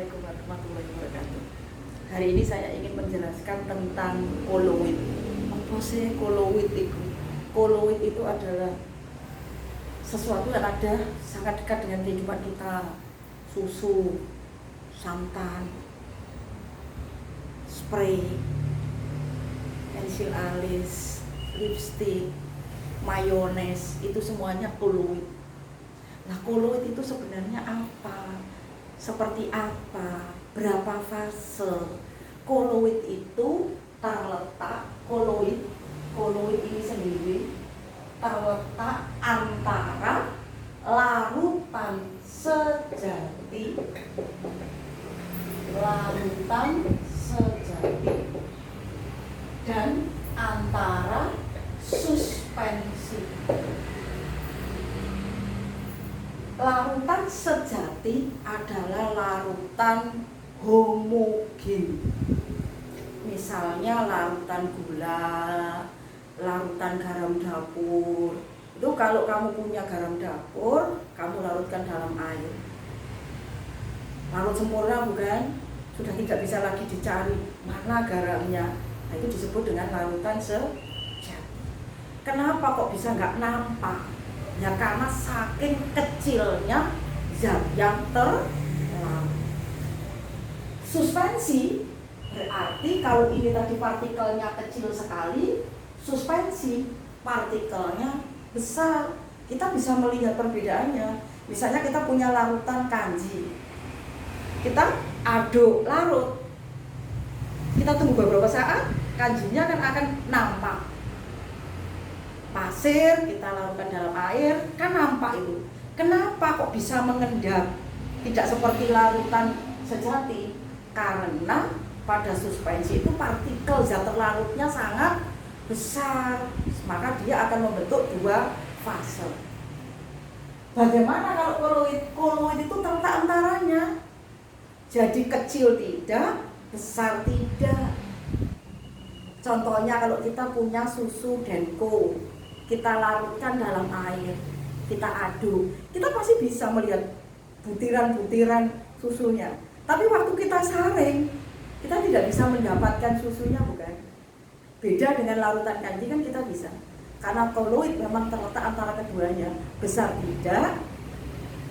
Assalamualaikum warahmatullahi wabarakatuh. Hari ini saya ingin menjelaskan tentang koloid. Apa sih koloid itu? Koloid itu adalah sesuatu yang ada sangat dekat dengan kehidupan kita. Susu, santan, spray, pensil alis, lipstik, mayones, itu semuanya koloid. Nah, koloid itu sebenarnya apa? Seperti apa? Berapa fase? Koloid itu terletak, koloid ini sendiri terletak antara larutan sejati dan antara suspensi. Larutan sejati adalah larutan homogen. Misalnya larutan gula, larutan garam dapur. Itu kalau kamu punya garam dapur, kamu larutkan dalam air. Larut sempurna bukan? Sudah tidak bisa lagi dicari mana garamnya. Nah, itu disebut dengan larutan sejati. Kenapa kok bisa nggak nampak? Ya karena saking kecilnya zat yang terlarut. Suspensi berarti kalau ini tadi partikelnya kecil sekali, suspensi partikelnya besar. Kita bisa melihat perbedaannya. Misalnya kita punya larutan kanji, kita aduk larut, kita tunggu beberapa saat, kanjinya kan akan nampak. Pasir kita larutkan dalam air, kan nampak itu. Kenapa kok bisa mengendap? Tidak seperti larutan sejati. Karena pada suspensi itu partikel zat terlarutnya sangat besar, maka dia akan membentuk dua fase. Bagaimana kalau koloid? Koloid itu terletak antaranya. Jadi kecil tidak, besar tidak. Contohnya kalau kita punya susu Denko, kita larutkan dalam air, kita aduk, kita pasti bisa melihat butiran-butiran susunya. Tapi waktu kita saring, kita tidak bisa mendapatkan susunya, bukan? Beda dengan larutan kanji kan kita bisa. Karena koloid memang terletak antara keduanya, besar tidak,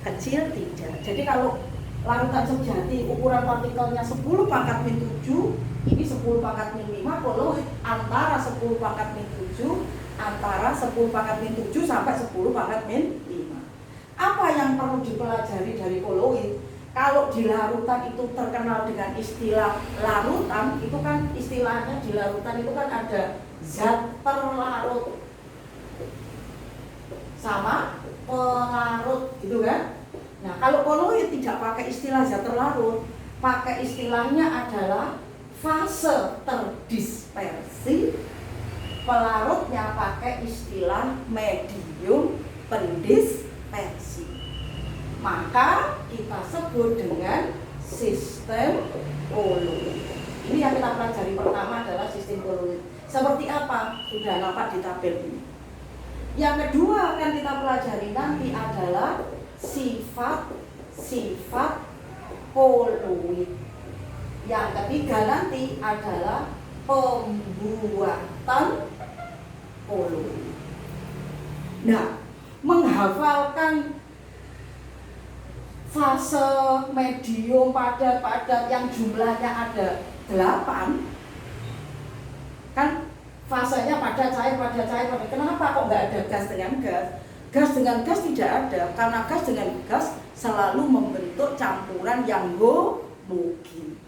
kecil tidak. Jadi kalau larutan sejati ukuran partikelnya 10 pangkat min 7, ini 10 pangkat min 5, koloid antara 10 pangkat min 7, antara 10 pangkat min 7 sampai 10 pangkat min 5. Apa yang perlu dipelajari dari koloid? Kalau di larutan itu terkenal dengan istilah larutan, itu kan istilahnya di larutan itu kan ada zat terlarut sama pelarut, gitu kan? Nah, kalau koloid tidak pakai istilah zat terlarut, pakai istilahnya adalah fase terdispersi. Pelarutnya pakai istilah medium pendispersi. Maka kita sebut dengan sistem koloid. Ini yang kita pelajari pertama adalah sistem koloid. Seperti apa? Sudah nampak di tabel ini. Yang kedua akan kita pelajari nanti adalah sifat koloid. Yang ketiga nanti adalah pembuatan koloid. Nah, menghafalkan fase medium padat yang jumlahnya ada 8, kan fasenya padat cair. Kenapa kok nggak ada gas dengan gas? Gas dengan gas tidak ada, karena gas dengan gas selalu membentuk campuran yang homogen.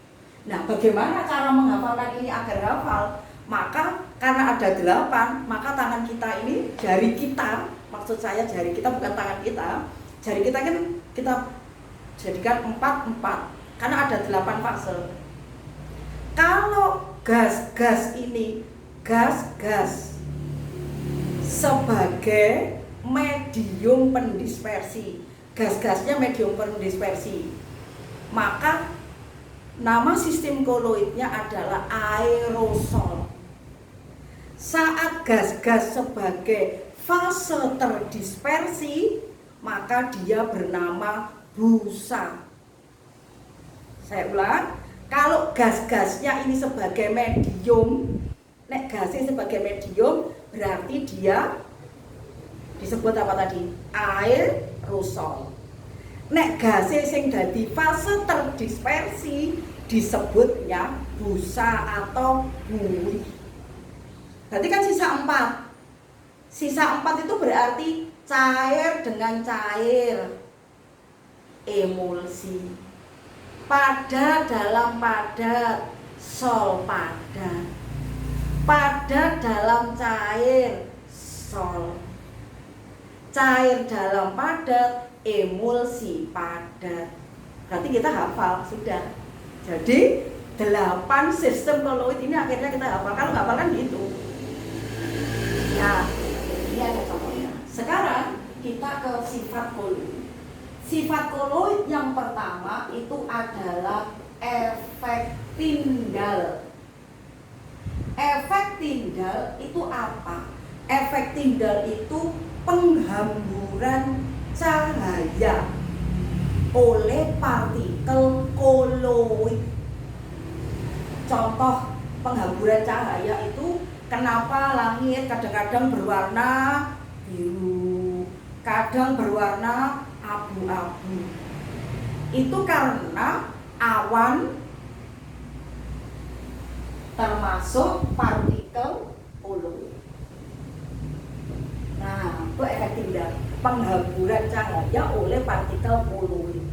Nah, bagaimana cara menghafalkan ini agar hafal? Maka karena ada 8, maka tangan kita ini, jari kita, maksud saya jari kita bukan tangan kita, jari kita kan kita jadikan 4, karena ada 8 fase. Kalau gas ini, gas sebagai medium pendispersi, gas-gasnya medium pendispersi, maka nama sistem koloidnya adalah aerosol. Saat gas-gas sebagai fase terdispersi, maka dia bernama busa. Saya ulang, kalau gas-gasnya ini sebagai medium, nek gasnya sebagai medium, berarti dia disebut apa tadi? Aerosol. Nek gasnya sing dadi fase terdispersi disebutnya busa atau buih. Berarti kan sisa 4. Sisa 4 itu berarti cair dengan cair, emulsi, padat dalam padat, sol padat, padat dalam cair, sol, cair dalam padat, emulsi padat. Berarti kita hafal sudah. Jadi 8 sistem koloid ini akhirnya kita hafal. Kalau nggak hafal kan gitu. Nah, ini ada contohnya. Sekarang kita ke sifat koloid. Sifat koloid yang pertama itu adalah efek tindal. Efek tindal itu apa? Efek tindal itu penghamburan cahaya oleh partikel koloid. Contoh penghamburan cahaya itu, kenapa langit kadang-kadang berwarna biru, kadang berwarna abu-abu? Itu karena awan termasuk partikel koloid. Nah, itu efek tindal, penghamburan cahaya oleh partikel koloid.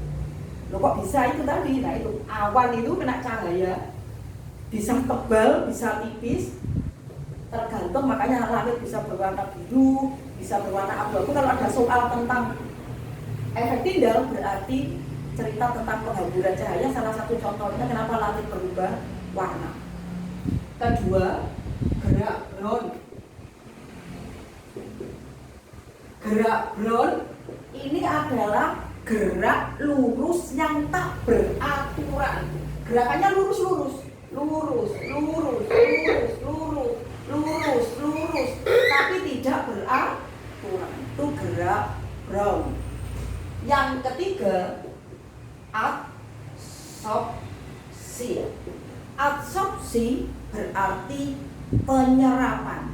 Loh kok bisa itu tadi? Nah itu, awan itu kena cahaya, bisa tebal, bisa tipis, tergantung, makanya langit bisa berwarna biru, bisa berwarna abu-abu. Kalau ada soal tentang efek tindal berarti cerita tentang penghamburan cahaya. Salah satu contohnya kenapa langit berubah warna. Kedua, gerak Brown. Gerak Brown ini adalah gerak lurus yang tak beraturan. Gerakannya lurus-lurus, lurus, lurus, lurus, lurus, lurus, lurus, tapi tidak beraturan. Itu gerak Brown. Yang ketiga, adsorpsi. Adsorpsi berarti penyerapan.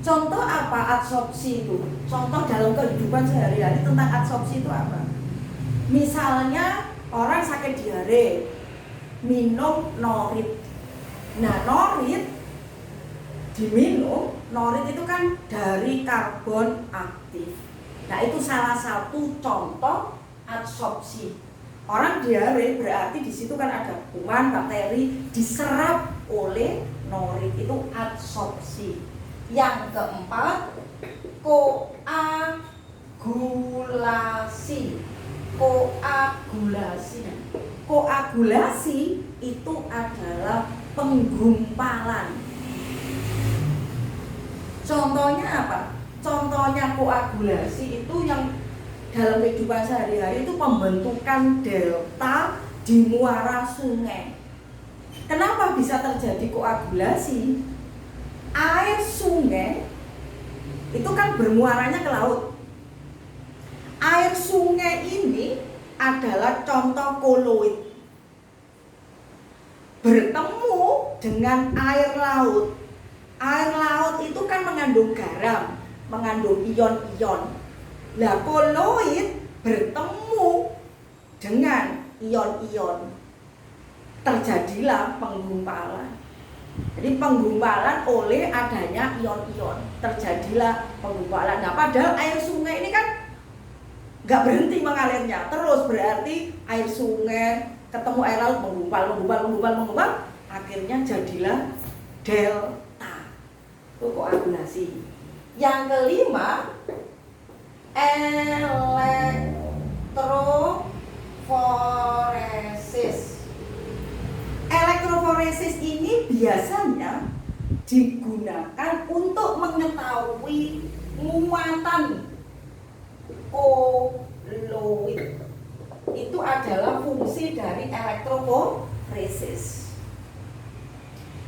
Contoh apa adsorpsi itu? Contoh dalam kehidupan sehari-hari tentang adsorpsi itu apa? Misalnya orang sakit diare, minum norit. Nah, norit diminum, norit itu kan dari karbon aktif. Nah, itu salah satu contoh adsorpsi. Orang diare berarti di situ kan ada kuman, bakteri diserap oleh norit, itu adsorpsi. Yang keempat, koagulasi. Koagulasi. Koagulasi itu adalah penggumpalan. Contohnya apa? Contohnya koagulasi itu yang dalam kehidupan sehari-hari itu pembentukan delta di muara sungai. Kenapa bisa terjadi koagulasi? Air sungai itu kan bermuaranya ke laut. Air sungai ini adalah contoh koloid bertemu dengan air laut. Air laut itu kan mengandung garam, mengandung ion-ion. Lah koloid bertemu dengan ion-ion, terjadilah penggumpalan. Jadi penggumpalan oleh adanya ion-ion, terjadilah penggumpalan. Nah, padahal air sungai ini kan nggak berhenti mengalirnya, terus berarti air sungai ketemu air laut menggumpal, akhirnya jadilah delta. Itu koagulasi. Yang kelima, elektroforesis. Elektroforesis ini biasanya digunakan untuk mengetahui muatan koloid. Itu adalah fungsi dari elektroforesis.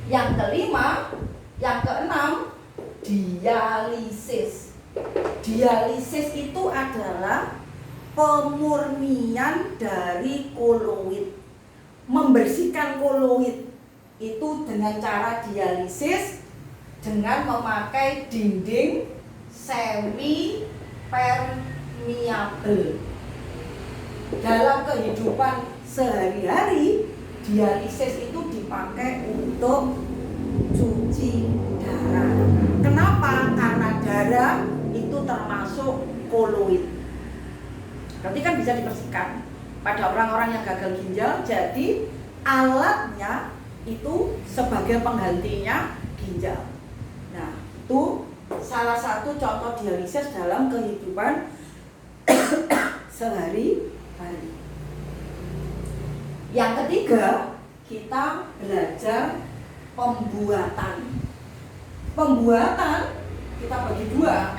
Yang kelima, yang keenam, dialisis. Dialisis itu adalah pemurnian dari koloid. Membersihkan koloid itu dengan cara dialisis dengan memakai dinding semi permeable. Dalam kehidupan sehari-hari, dialisis itu dipakai untuk cuci darah. Kenapa? Karena darah itu termasuk koloid. Berarti kan bisa dibersihkan pada orang-orang yang gagal ginjal. Jadi alatnya itu sebagai penggantinya ginjal. Nah, itu salah satu contoh dialisis dalam kehidupan sehari-hari. Yang ketiga, kita belajar pembuatan. Pembuatan kita bagi dua.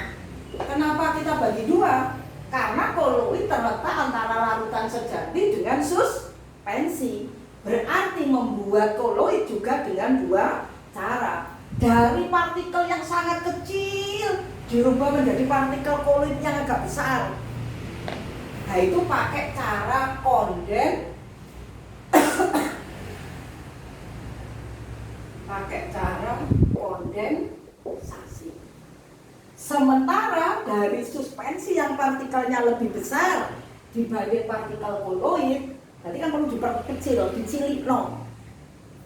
Kenapa kita bagi dua? Karena koloid terletak antara larutan sejati dengan suspensi. Berarti membuat koloid juga dengan dua cara. Dari partikel yang sangat kecil dirubah menjadi partikel koloid yang agak besar. Nah, itu pakai cara kondensasi. Sementara dari suspensi yang partikelnya lebih besar dibanding partikel koloid, berarti kan perlu diperkecil, dicilikno.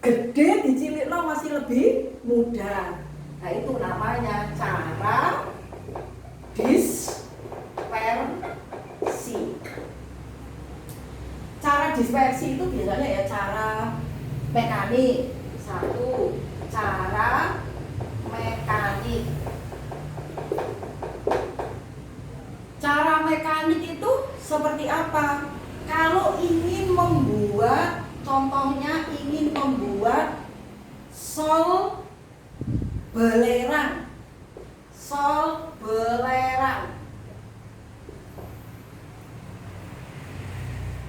Gede dicilikno masih lebih mudah. Nah, itu namanya cara dispersi. Cara dispersi itu biasanya ya cara mekanik. Satu, cara mekanik. Cara mekanik itu seperti apa? Kalau ingin membuat, contohnya ingin membuat sol belerang. Sol belerang.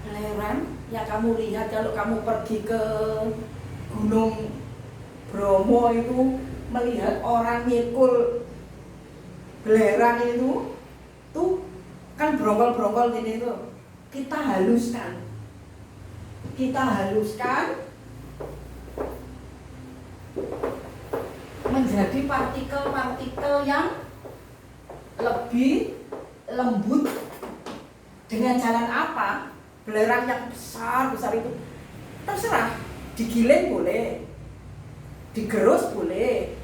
Belerang yang kamu lihat kalau kamu pergi ke Gunung Bromo itu, melihat orang nyekul belerang itu tuh kan brongkol-brongkol gini tuh. Kita haluskan menjadi partikel-partikel yang lebih lembut. Dengan jalan apa? Belerang yang besar itu terserah, digiling boleh, digerus boleh.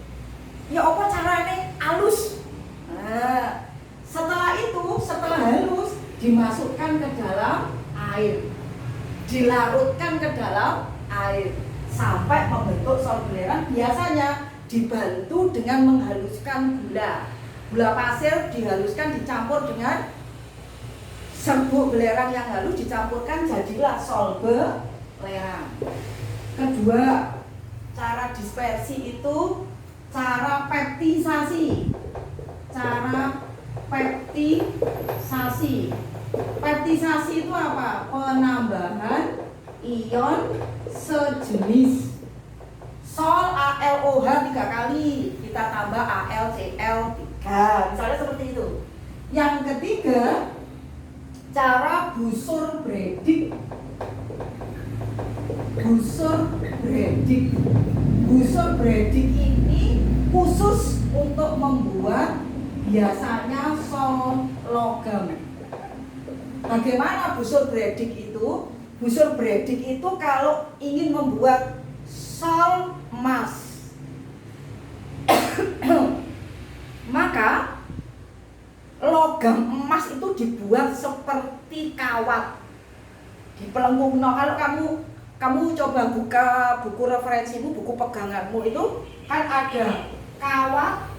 Ya apa caranya? Halus. Nah, setelah halus dimasukkan ke dalam air, dilarutkan ke dalam air sampai membentuk sol belerang. Biasanya dibantu dengan menghaluskan gula pasir, dihaluskan dicampur dengan serbuk belerang yang halus, dicampurkan jadilah sol belerang. Kedua, cara dispersi itu cara peptisasi. Peptisasi itu apa? Penambahan ion sejenis. Sol ALOH 3 kali, kita tambah AlCl3. Misalnya seperti itu. Yang ketiga, cara busur Bredig. Busur Bredig ini khusus untuk membuat biasanya sol logam. Bagaimana busur Bredig itu? Busur Bredig itu kalau ingin membuat sol emas, maka logam emas itu dibuat seperti kawat, dipelengkungno. Kalau kamu coba buka buku referensimu, buku peganganmu itu kan ada kawat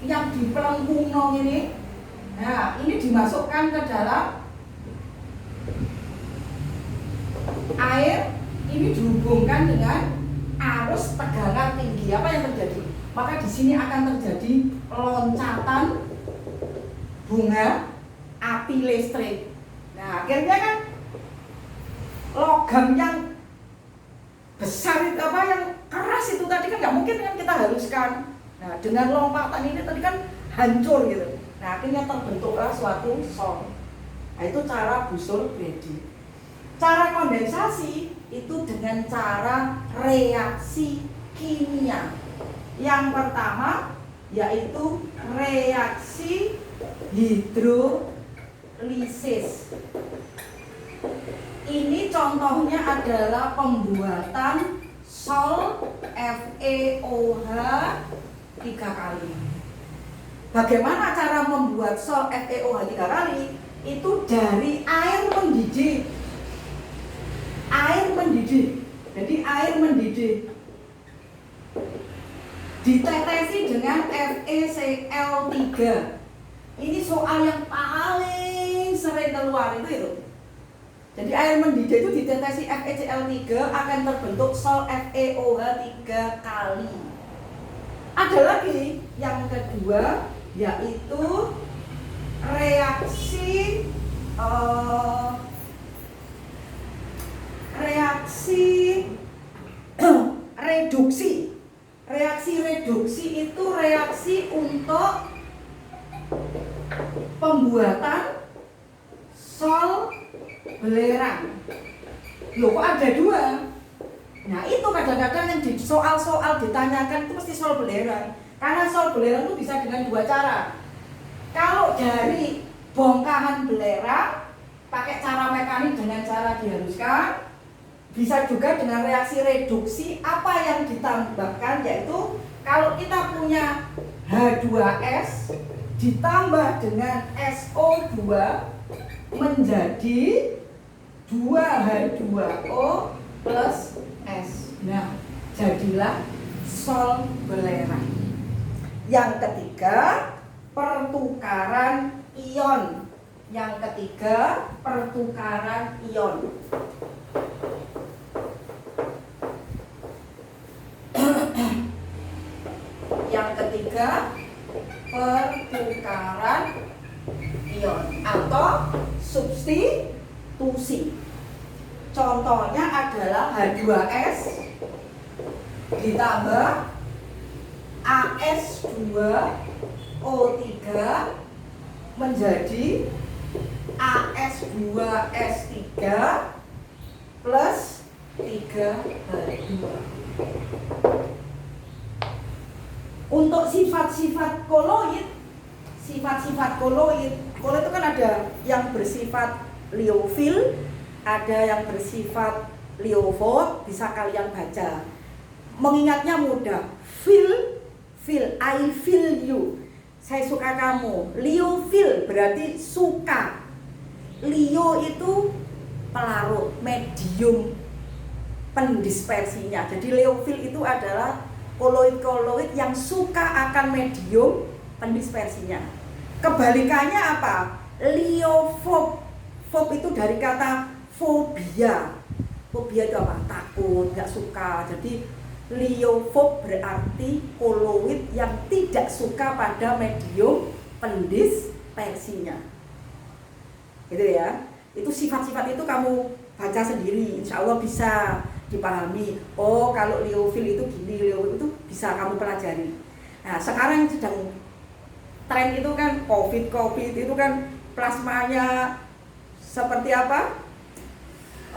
yang dipelengkungno ini. Nah, ini dimasukkan ke dalam air, ini dihubungkan dengan arus tegangan tinggi. Apa yang terjadi? Maka di sini akan terjadi loncatan bunga api listrik. Nah, akhirnya kan logam yang besar itu, yang keras itu tadi kan nggak mungkin kan kita haluskan. Nah, dengan lompatan ini tadi kan hancur gitu. Nah, akhirnya terbentuklah suatu sol. Nah, itu cara Busul Brady. Cara kondensasi itu dengan cara reaksi kimia. Yang pertama yaitu reaksi hidrolisis. Ini contohnya adalah pembuatan sol FeOH 3 kali. Bagaimana cara membuat sol FeOH 3 kali? Itu dari air mendidih. Air mendidih. Jadi air mendidih ditetesi dengan FeCl3. Ini soal yang paling sering keluar itu. Jadi air mendidih itu ditetesi FeCl3 akan terbentuk sol FeOH 3 kali. Ada lagi yang kedua yaitu reaksi reduksi. Reaksi reduksi itu reaksi untuk pembuatan sol belerang. Loh, kok ada dua? Nah, itu kadang-kadang yang di soal-soal ditanyakan itu mesti sol belerang. Karena sol belerang itu bisa dengan dua cara. Kalau dari bongkahan belerang pakai cara mekanik dengan cara dihaluskan, bisa juga dengan reaksi reduksi. Apa yang ditambahkan yaitu kalau kita punya H2S ditambah dengan SO2 menjadi 2H2O plus S. Nah, jadilah sol belerang. Yang ketiga, pertukaran ion. Yang ketiga, pertukaran ion. Yang ketiga, pertukaran ion atau substitusi. Contohnya adalah H2S ditambah AS2O3 menjadi AS2S3 plus 3H2. Untuk sifat-sifat koloid, koloid itu kan ada yang bersifat liofil, ada yang bersifat liofot, bisa kalian baca. Mengingatnya mudah. Feel, I feel you. Saya suka kamu. Liofil berarti suka. Lio itu pelarut, medium pendispersinya. Jadi liofil itu adalah koloid-koloid yang suka akan medium pendispersinya. Kebalikannya apa? Liofob. Fob itu dari kata fobia. Fobia itu apa? Takut, nggak suka. Jadi liofob berarti koloid yang tidak suka pada medium pendispersinya. Gitu ya. Itu sifat-sifat itu kamu baca sendiri, insya Allah bisa dipahami. Oh, kalau liofil itu gini, liofil itu bisa kamu pelajari. Nah, sekarang sedang tren itu kan COVID itu kan plasmanya seperti apa?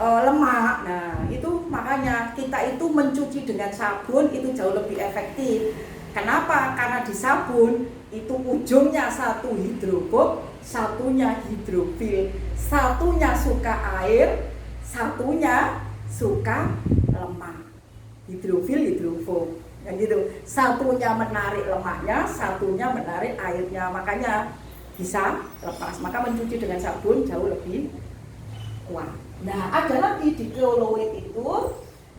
Lemak. Nah, itu makanya kita itu mencuci dengan sabun itu jauh lebih efektif. Kenapa? Karena di sabun itu ujungnya satu hidrofob, satunya hidrofil, satunya suka air, satunya suka lemak. Hidrofil, hidrofob. Yang gitu. Satunya menarik lemaknya, satunya menarik airnya. Makanya bisa lepas. Maka mencuci dengan sabun jauh lebih kuat. Nah, ada lagi di koloid itu,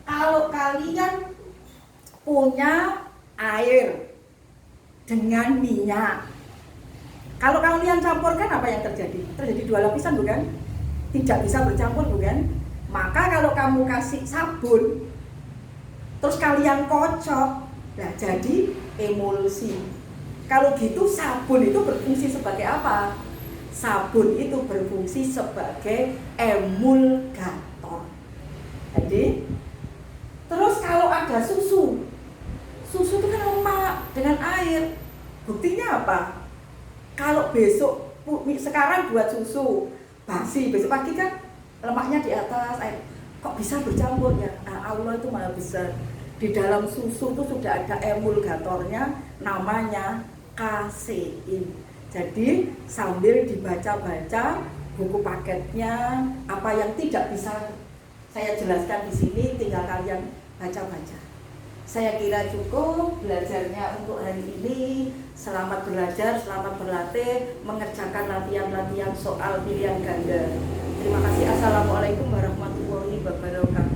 kalau kalian punya air dengan minyak, kalau kalian campurkan apa yang terjadi? Terjadi dua lapisan bukan? Tidak bisa bercampur bukan? Maka kalau kamu kasih sabun, terus kalian kocok, nah jadi emulsi. Kalau gitu sabun itu berfungsi sebagai apa? Sabun itu berfungsi sebagai emulgator. Jadi, terus kalau ada susu itu kan lemak dengan air. Buktinya apa? Kalau besok, sekarang buat susu, basi, besok pagi kan lemaknya di atas air. Kok bisa bercampur ya? Nah, Allah itu maha besar. Di dalam susu itu sudah ada emulgatornya, namanya kasein. Jadi sambil dibaca-baca buku paketnya, apa yang tidak bisa saya jelaskan di sini, tinggal kalian baca-baca. Saya kira cukup belajarnya untuk hari ini. Selamat belajar, selamat berlatih, mengerjakan latihan-latihan soal pilihan ganda. Terima kasih. Assalamualaikum warahmatullahi wabarakatuh.